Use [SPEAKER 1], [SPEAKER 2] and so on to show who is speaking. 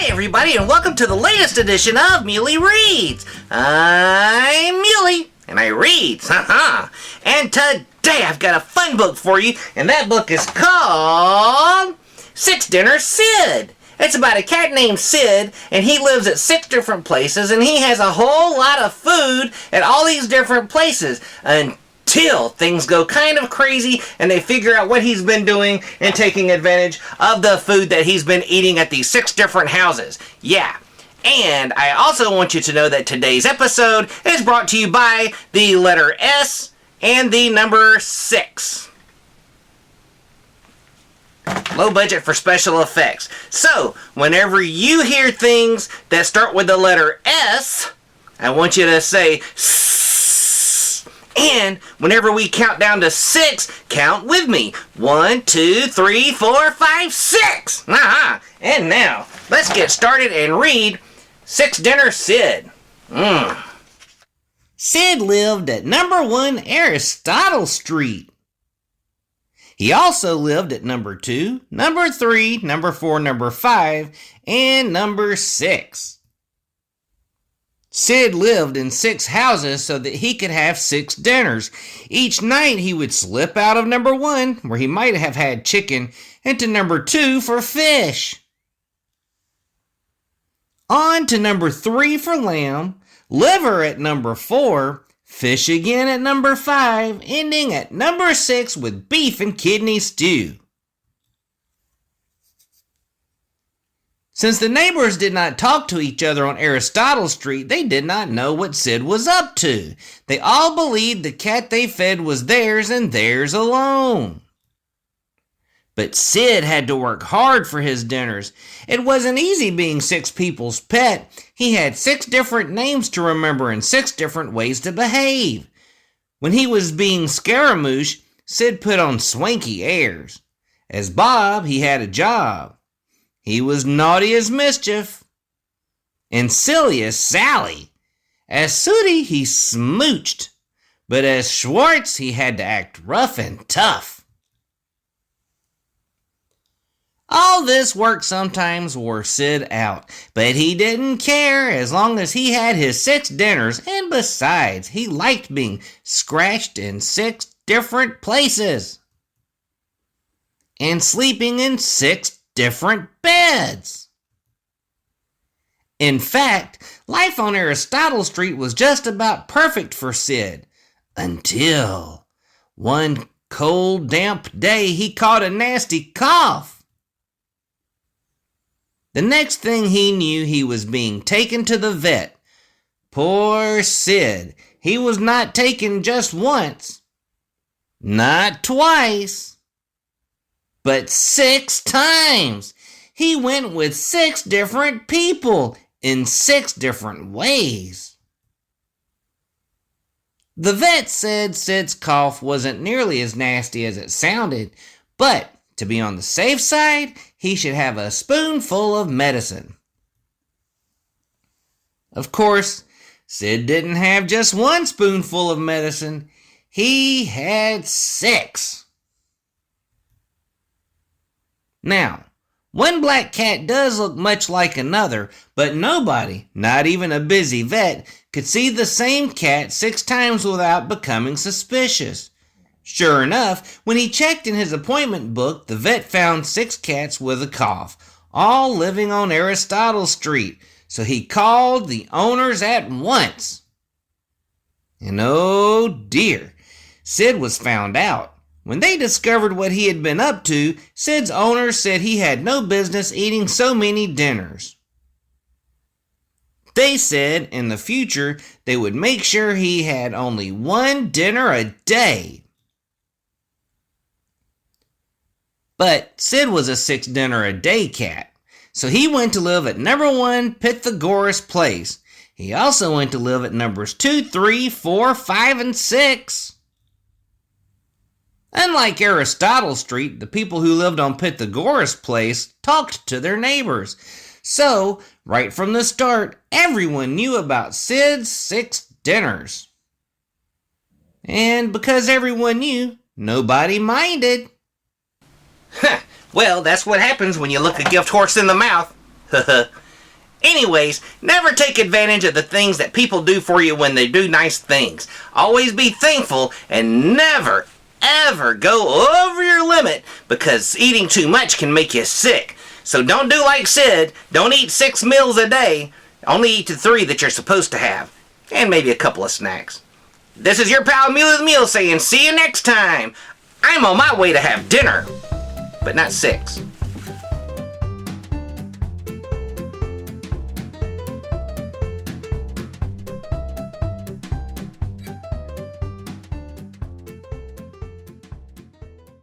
[SPEAKER 1] everybody, and welcome to the latest edition of Muley Reads. I'm Muley, and I read. And today I've got a fun book for you, and that book is called Six Dinner Sid. It's about a cat named Sid, and he lives at 6 different places, and he has a whole lot of food at all these different places until things go kind of crazy and they figure out what he's been doing and taking advantage of the food that he's been eating at these 6 different houses. Yeah. And I also want you to know that today's episode is brought to you by the letter S and the number 6. Low budget for special effects. So, whenever you hear things that start with the letter S, I want you to say S. And whenever we count down to 6, count with me. 1, 2, 3, 4, 5, 6. And now, let's get started and read Six Dinner Sid. Sid lived at number 1 Aristotle Street. He also lived at number 2, number 3, number 4, number 5, and number 6. Sid lived in 6 houses so that he could have 6 dinners. Each night he would slip out of number 1, where he might have had chicken, into number 2 for fish. On to number 3 for lamb, liver at number 4, fish again at number 5, ending at number 6 with beef and kidney stew. Since the neighbors did not talk to each other on Aristotle Street, they did not know what Sid was up to. They all believed the cat they fed was theirs and theirs alone. But Sid had to work hard for his dinners. It wasn't easy being 6 people's pet. He had 6 different names to remember and 6 different ways to behave. When he was being Scaramouche, Sid put on swanky airs. As Bob, he had a job. He was naughty as mischief and silly as Sally. As Sooty, he smooched. But as Schwartz, he had to act rough and tough. All this work sometimes wore Sid out, but he didn't care as long as he had his 6 dinners, and besides, he liked being scratched in 6 different places and sleeping in 6 different beds. In fact, life on Aristotle Street was just about perfect for Sid, until one cold, damp day he caught a nasty cough. The next thing he knew, he was being taken to the vet. Poor Sid. He was not taken just once, not twice, but 6 times. He went with 6 different people in 6 different ways. The vet said Sid's cough wasn't nearly as nasty as it sounded, but to be on the safe side, he should have a spoonful of medicine. Of course, Sid didn't have just 1 spoonful of medicine. He had 6. Now, one black cat does look much like another, but nobody, not even a busy vet, could see the same cat 6 times without becoming suspicious. Sure enough, when he checked in his appointment book, the vet found 6 cats with a cough, all living on Aristotle Street, so he called the owners at once. And oh dear, Sid was found out. When they discovered what he had been up to, Sid's owners said he had no business eating so many dinners. They said in the future they would make sure he had only 1 dinner a day. But Sid was a 6 dinner a day cat, so he went to live at number 1 Pythagoras Place. He also went to live at numbers 2, 3, 4, 5, and 6. Unlike Aristotle Street, the people who lived on Pythagoras Place talked to their neighbors. So, right from the start, everyone knew about Sid's 6 dinners. And because everyone knew, nobody minded. Well, that's what happens when you look a gift horse in the mouth. Anyways, never take advantage of the things that people do for you when they do nice things. Always be thankful and never, ever go over your limit, because eating too much can make you sick. So don't do like Sid. Don't eat 6 meals a day. Only eat the 3 that you're supposed to have. And maybe a couple of snacks. This is your pal Muley the Mule saying see you next time. I'm on my way to have dinner, but not 6.